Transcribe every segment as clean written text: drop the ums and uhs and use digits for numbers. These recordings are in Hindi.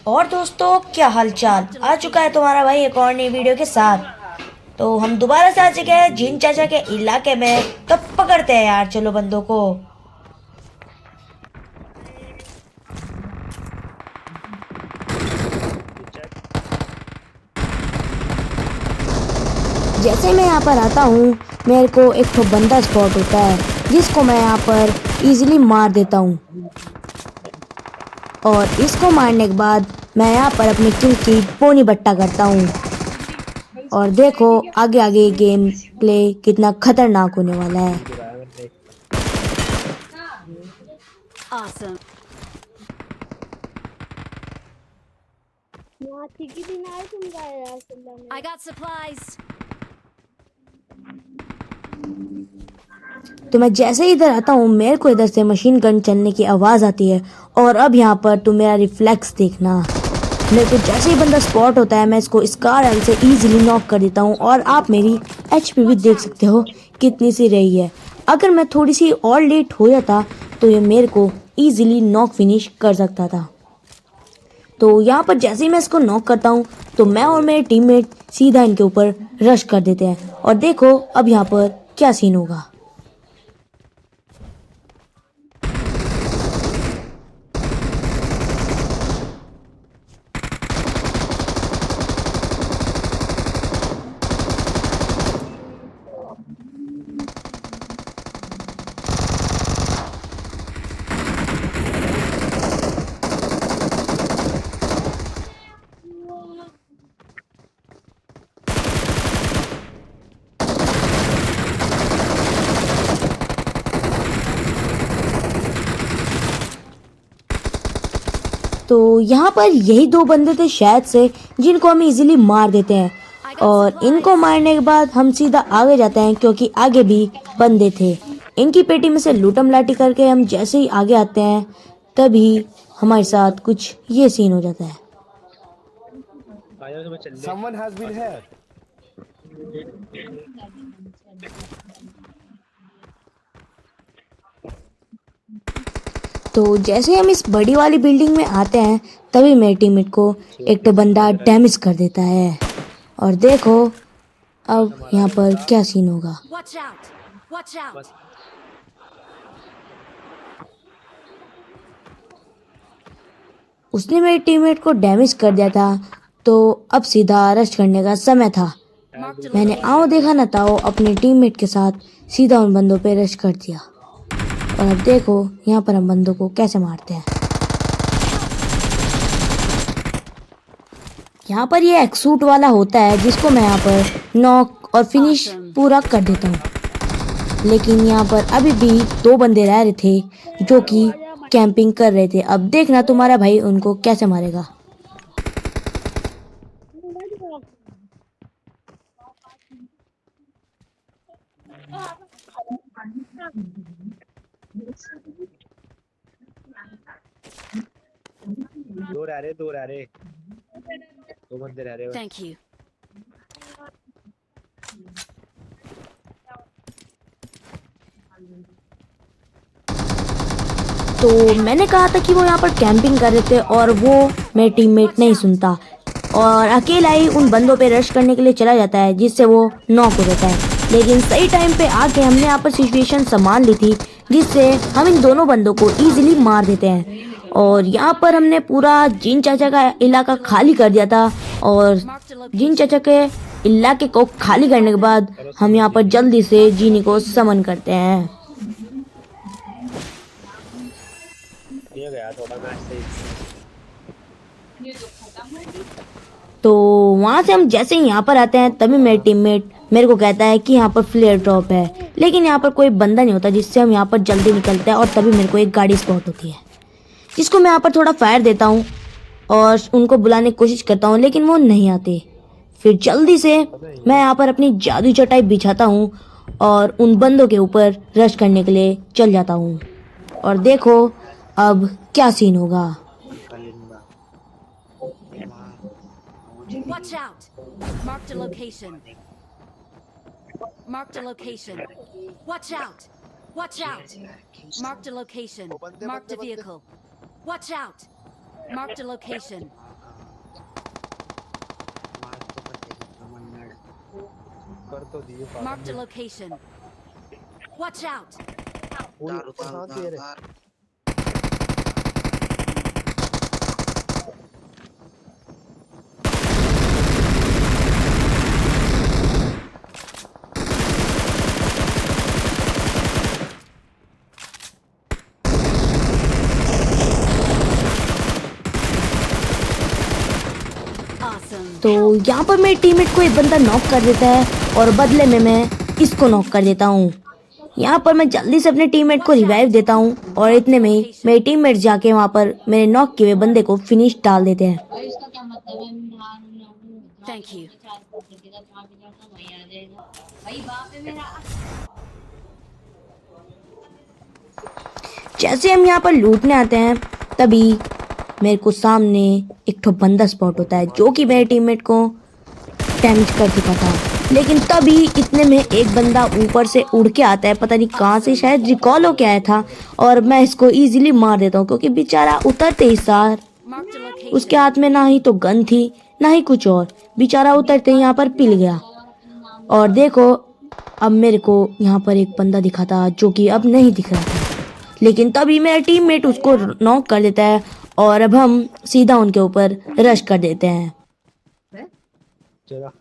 और दोस्तों, क्या हालचाल। आ चुका है तुम्हारा भाई एक और नई वीडियो के साथ। तो हम दोबारा से आ चुके हैं जीन चाचा के इलाके में। तो पकड़ते हैं यार, चलो बंदों को। जैसे मैं यहाँ पर आता हूँ, मेरे को एक तो बंदा स्पॉट होता है जिसको मैं यहाँ पर इजीली मार देता हूँ। और इसको मारने के बाद मैं यहाँ पर अपनी किल की पोनी बट्टा करता हूँ। और देखो आगे आगे गेम प्ले कितना खतरनाक होने वाला है। Awesome. I got supplies. तो मैं जैसे ही इधर आता हूँ, मेरे को इधर से मशीन गन चलने की आवाज़ आती है। और अब यहाँ पर तुम मेरा रिफ्लेक्स देखना। मेरे को जैसे ही बंदा स्पॉट होता है, मैं इसको स्कार एल से इजीली नॉक कर देता हूँ। और आप मेरी एचपी भी देख सकते हो कितनी सी रही है। अगर मैं थोड़ी सी और लेट हो जाता तो ये मेरे को इजीली नॉक फिनिश कर सकता था। तो यहाँ पर जैसे ही मैं इसको नॉक करता हूँ, तो मैं और मेरे टीममेट सीधा इनके ऊपर रश कर देते हैं। और देखो अब यहाँ पर क्या सीन होगा। तो यहाँ पर यही दो बंदे थे शायद से, जिनको हम इजीली मार देते हैं। और इनको मारने के बाद हम सीधा आगे जाते हैं, क्योंकि आगे भी बंदे थे। इनकी पेटी में से लूटम लाटी करके हम जैसे ही आगे आते हैं, तभी हमारे साथ कुछ ये सीन हो जाता है। Someone has been here. तो जैसे हम इस बड़ी वाली बिल्डिंग में आते हैं, तभी मेरे टीममेट को एक तो बंदा डैमेज कर देता है। और देखो अब यहाँ पर क्या सीन होगा। Watch out. Watch out. उसने मेरे टीममेट को डैमेज कर दिया था। तो अब सीधा रश करने का समय था। Marked a मैंने location. आओ देखा न ताओ अपने टीममेट के साथ सीधा उन बंदों पे रश कर दिया। और अब देखो यहाँ पर हम बंदों को कैसे मारते हैं। यहाँ पर ये एक्सूट वाला होता है जिसको मैं यहाँ पर नॉक और फिनिश पूरा कर देता हूँ। लेकिन यहाँ पर अभी भी दो बंदे रह रहे थे जो कि कैंपिंग कर रहे थे। अब देखना तुम्हारा भाई उनको कैसे मारेगा। दो रह रहे दो बंदे रह रहे। Thank you. तो मैंने कहा था कि वो यहाँ पर कैंपिंग कर रहे थे और वो मेरे टीममेट नहीं सुनता और अकेला ही उन बंदों पे रश करने के लिए चला जाता है, जिससे वो नॉक हो जाता है। लेकिन सही टाइम पे आके हमने यहाँ पर सिचुएशन संभाल ली थी, जिससे हम इन दोनों बंदों को इजीली मार देते हैं। और यहाँ पर हमने पूरा जीन चाचा का इलाका खाली कर दिया था। और जीन चाचा के इलाके को खाली करने के बाद हम यहाँ पर जल्दी से जीनी को समन करते हैं। ये गया थोड़ा मैच सही। तो वहाँ से हम जैसे ही यहाँ पर आते हैं, तभी मेरे टीममेट मेरे को कहता है कि यहाँ पर फ्लेयर ड्रॉप है। लेकिन यहाँ पर कोई बंदा नहीं होता, जिससे हम यहाँ पर जल्दी निकलते हैं। और तभी मेरे को एक गाड़ी स्पॉट होती है, जिसको मैं यहाँ पर थोड़ा फायर देता हूँ और उनको बुलाने की कोशिश करता हूँ, लेकिन वो नहीं आते। फिर जल्दी से मैं यहाँ पर अपनी जादुई चटाई बिछाता हूँ और उन बंदों के ऊपर रश करने के लिए चल जाता हूँ। और देखो अब क्या सीन होगा। Watch out. Marked a location. Marked a location. Watch out. Watch out. Marked a location. Marked a vehicle. Watch out. Marked a location. तो दिए Marked a location. Watch out! पूरी ऊपर कहाँ से रे? Awesome. तो यहाँ पर मेरे टीममेट को एक बंदा नॉक कर देता है और बदले में मैं इसको नॉक कर देता हूँ। यहाँ पर मैं जल्दी से अपने टीममेट को रिवाइव देता हूँ और इतने में ही मेरे टीममेट जाके वहाँ पर मेरे नॉक किए हुए बंदे को फिनिश डाल देते हैं। Thank you. जैसे हम यहाँ पर लूटने आते हैं तभी मेरे को सामने एक ठो बंदा स्पॉट होता है जो कि मेरे टीममेट को डैमेज कर चुका था। लेकिन तभी इतने में एक बंदा ऊपर से उड़ के आता है, पता नहीं कहाँ से, शायद रिकॉल होके आया था, और मैं इसको इजीली मार देता हूँ क्योंकि बेचारा उतरते ही सार Marked a location. उसके हाथ में ना ही तो गन थी ना ही कुछ और, बेचारा उतरते ही यहाँ पर पिल गया। और देखो अब मेरे को यहाँ पर एक बंदा दिखा था जो कि अब नहीं दिख रहा था, लेकिन तभी मेरा टीममेट उसको नॉक कर देता है और अब हम सीधा उनके ऊपर रश कर देते हैं। चला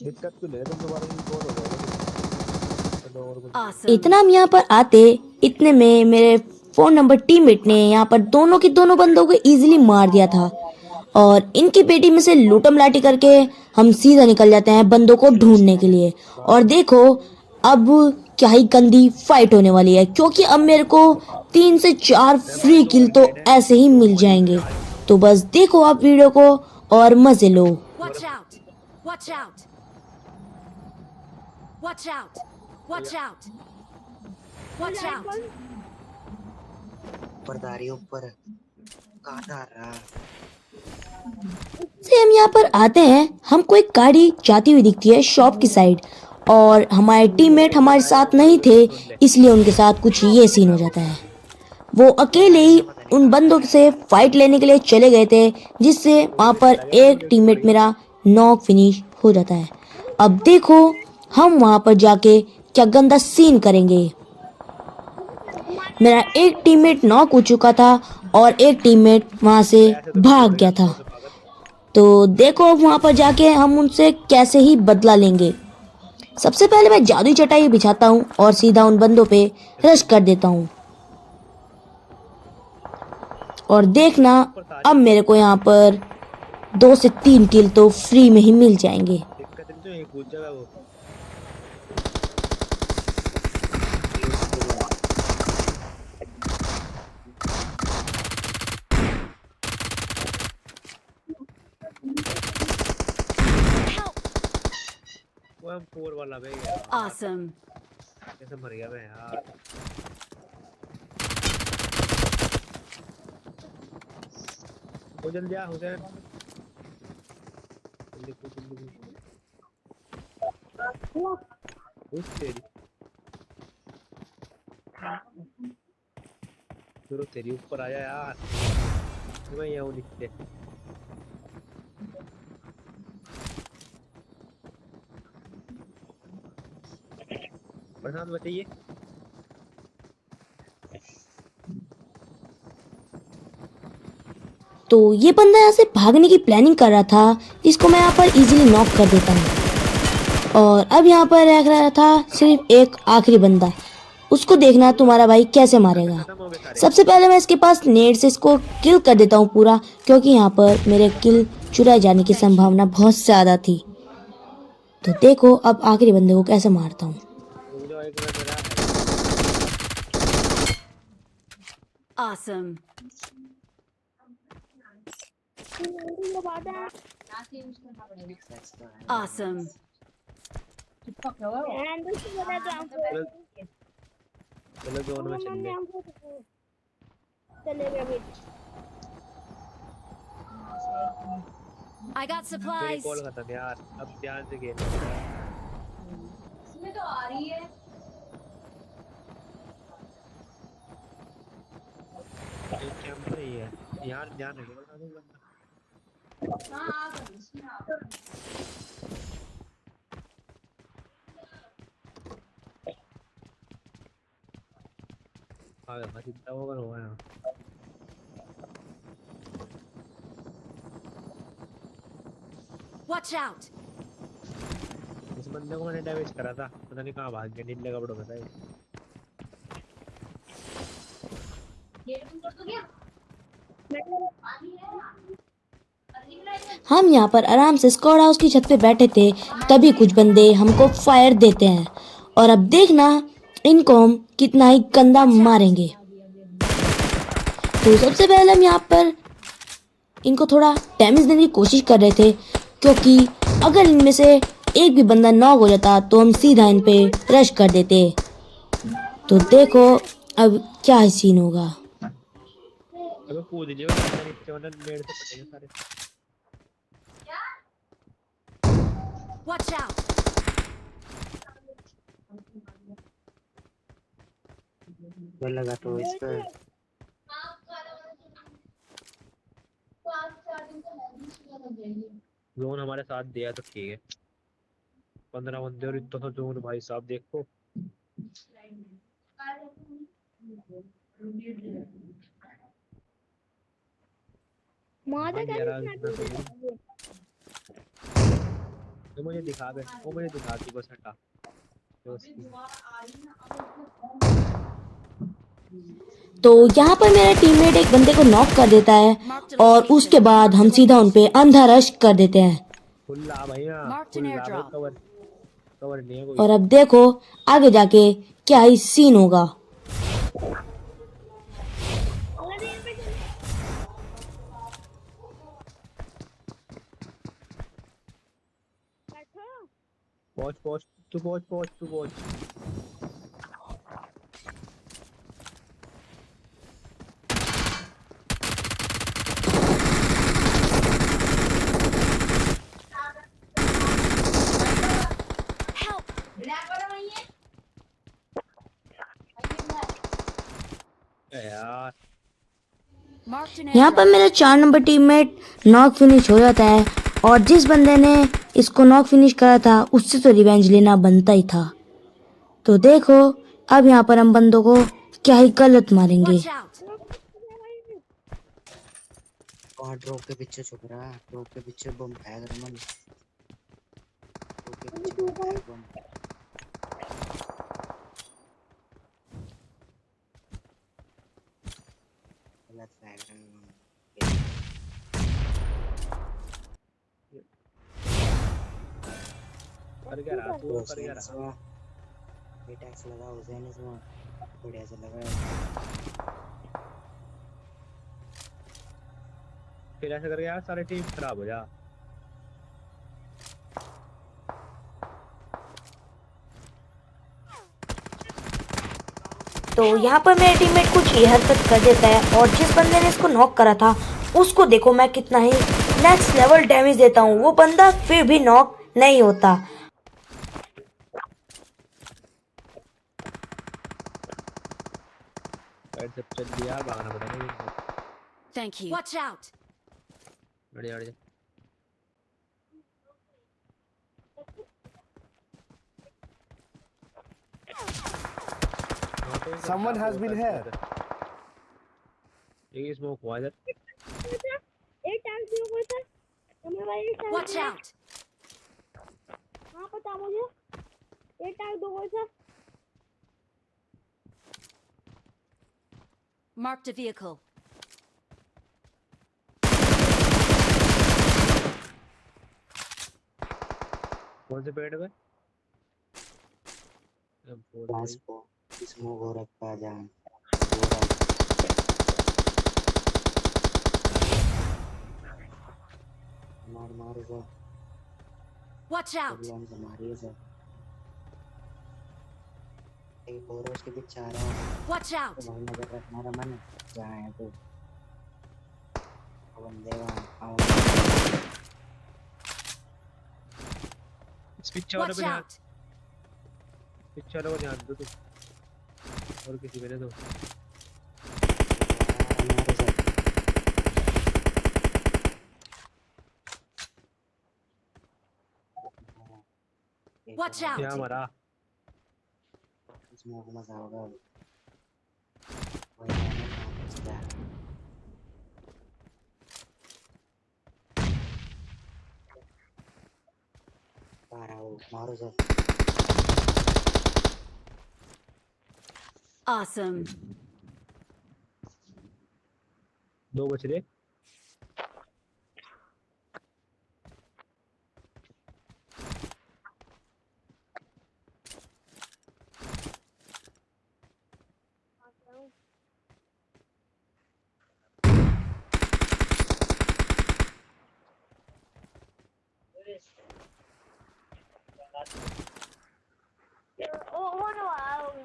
दिक्कत तो नहीं, तुम दोबारा रिकॉर्ड हो जाएगा। चलो और कुछ Awesome. इतना हम यहाँ पर आते इतने में मेरे 4 नंबर टीममेट ने यहाँ पर दोनों के दोनों बंदों को इजीली मार दिया था और इनकी पेटी में से लूटम लाटी करके हम सीधा निकल जाते हैं बंदों को ढूंढने के लिए। और देखो अब क्या ही गंदी फाइट होने वाली है क्योंकि अब मेरे को 3 से 4 फ्री किल तो ऐसे ही मिल जाएंगे। तो बस देखो आप वीडियो को और मजे लो। Watch out! Watch out! Watch out! Watch out! Watch out! ऊपर ऊपर कहाँ जा रहा? से हम यहाँ पर आते हैं, हमको एक गाड़ी जाती हुई दिखती है शॉप की साइड और हमारे टीममेट हमारे साथ नहीं थे, इसलिए उनके साथ कुछ ये सीन हो जाता है। वो अकेले ही उन बंदों से फाइट लेने के लिए चले गए थे जिससे वहाँ पर एक टीममेट मेरा नॉक फिनिश हो जाता है। अब देखो हम वहाँ पर जाके क्या गंदा सीन करेंगे। मेरा एक टीममेट नॉक हो चुका था और एक टीममेट वहाँ से भाग गया था। तो देखो अब वहाँ पर जाके हम उनसे कैसे ही बदला लेंगे। सबसे पहले मैं जादुई चटाई बिछाता हूँ और सीधा उन बंदों पे रश कर देता हूँ। और देखना अब मेरे को यहाँ पर 2 से 3 किल तो फ्री में ही मिल जाएंगे। दिक्कत नहीं तो एक पूछ जाएगा वो। वो हम 4 वाला भाई यार, Awesome. कैसे मर गया मैं यार। वो जल्दी आ हुसैन, जल्दी कूद जल्दी कूद। उस तेरी चलो तेरी ऊपर आया यार, मैं यहाँ हूँ नीचे। प्रशांत बताइए। तो ये बंदा यहाँ से भागने की प्लानिंग कर रहा था जिसको मैं यहाँ पर इजीली नॉक कर देता हूँ। और अब यहाँ पर रह रहा था सिर्फ एक आखिरी बंदा, उसको देखना तुम्हारा भाई कैसे मारेगा। खत्म हो गए सारे। सबसे पहले मैं इसके पास नेट से इसको किल कर देता हूँ पूरा, क्योंकि यहाँ पर मेरे किल चुराए जाने की संभावना बहुत ज़्यादा थी। तो देखो अब आखिरी बंदे को कैसे मारता हूँ। रुक जाओ एक मिनट मेरा। Awesome. Awesome. चलो जोन में चल गए। I got मेरी supplies. कॉल खत्म यार, अब ध्यान से खेल। एक कैंप नहीं है यार, ध्यान रखिए बता दूं बंदा। आ गया मैं चिंता होगा हुआ है। Watch out! इस बंदे को मैंने डैमेज करा था, पता नहीं कहाँ भाग गया, नीले कपड़ों में था ये। हम यहाँ पर आराम से स्क्वाड हाउस की छत पे बैठे थे, तभी कुछ बंदे हमको फायर देते हैं और अब देखना इनको हम कितना ही गंदा मारेंगे। तो सबसे पहले हम यहाँ पर इनको थोड़ा डैमेज देने की कोशिश कर रहे थे, क्योंकि अगर इनमें से एक भी बंदा नॉक हो जाता तो हम सीधा इन पे रश कर देते। तो देखो अब क्या ही सीन होगा। अबे कूद जाओ नीचे, वरना नेड़ से पटेंगे सारे। Watch out! डर लगा तो इस पर जोन हमारे साथ दिया तो ठीक है, 15 बंदे और इतना तो जोन भाई साहब देखो। भाई यार इतना तो मुझे दिखा दे, वो मुझे दिखा दी बस हटा तो तो यहाँ पर मेरा टीममेट एक बंदे को नॉक कर देता है और उसके बाद हम सीधा उन पे अंधा रश कर देते हैं। खुला भैया, Marked an खुला भाई, airdrop. कवर कवर नहीं है कोई। और अब देखो आगे जाके क्या ही सीन होगा। पहुंच पहुंच तू पहुंच पहुंच तू पहुंच। Help! यार Marked an यहाँ पर airdrop. मेरा 4 नंबर टीममेट नॉक फिनिश हो जाता है और जिस बंदे ने इसको नॉक फिनिश करा था उससे तो रिवेंज लेना बनता ही था। तो देखो अब यहाँ पर हम बंदों को क्या ही गलत मारेंगे। Watch out! और ड्रॉप के पीछे छुप रहा है, ड्रॉप के पीछे बम फेंक रहा है, ड्रॉप के पीछे बम फेंक बम। गलत फेंक रहा है बम। कर क्या रहा तू, कर क्या रहा। ये टैक्स लगा हुसैन इसमें बढ़िया से लगा। फिर ऐसे करके यार सारी टीम खराब हो जा। तो यहाँ पर मेरा टीममेट कुछ ये हरकत कर देता है और जिस बंदे ने इसको नॉक करा था उसको देखो मैं कितना ही नेक्स्ट लेवल डैमेज देता हूँ, वो बंदा फिर भी नॉक नहीं होता। पैर से चल दिया, भागना पड़ेगा। Thank you. Watch out! बढ़िया बढ़िया। Someone has been here. एक स्मोक हुआ इधर। Watch out! Marked a vehicle. कौन से पेड़ पे? क्लास को स्मोक हो रखा है जान। मार मार सर, Watch out! प्रॉब्लम से मारिए सर। एक और उसके पीछे आ रहा है, Watch out! तो भाई नजर रखना रमन, जहाँ है तो बंदे वहाँ आओ। इस पिक्चर वाले Watch पे ध्यान, out! पिक्चर वाले को ध्यान दो तू और किसी पे नहीं दो। हमारे Watch यहाँ out! मरा। इसमें मजा होगा वही मैंने कहा था। मारो सर। Awesome. 2 बच रहे।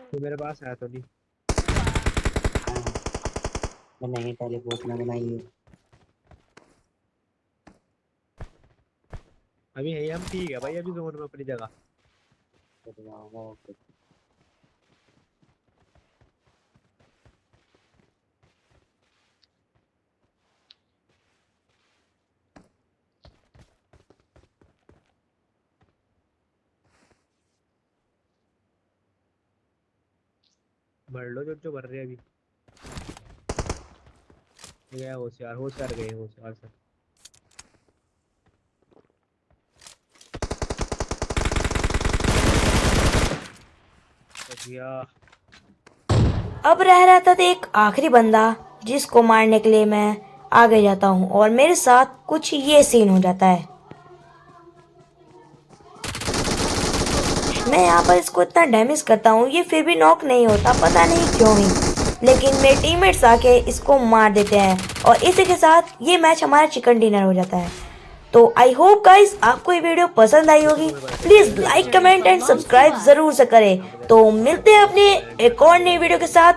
तो मेरे पास आया तो नहीं। मैं नहीं टेलीपोर्ट ना बनाई है। अभी है हम ठीक है भाई, अभी जोन में अपनी जगह। तो बनाऊंगा। भर लो जो भर रहे हैं अभी। गया होशियार, होशियार गए, होशियार सर। बढ़िया। अब रह रहा था एक आखिरी बंदा जिसको मारने के लिए मैं आगे जाता हूँ और मेरे साथ कुछ ये सीन हो जाता है। मैं यहाँ पर इसको इतना डैमेज करता हूँ, ये फिर भी नॉक नहीं होता, पता नहीं क्यों ही। लेकिन मेरे टीममेट्स आके इसको मार देते हैं और इसी के साथ ये मैच हमारा चिकन डिनर हो जाता है। तो आई होप गाइस आपको ये वीडियो पसंद आई होगी। Please like, comment and subscribe जरूर से करें। तो मिलते हैं अपने एक और नई वीडियो के साथ।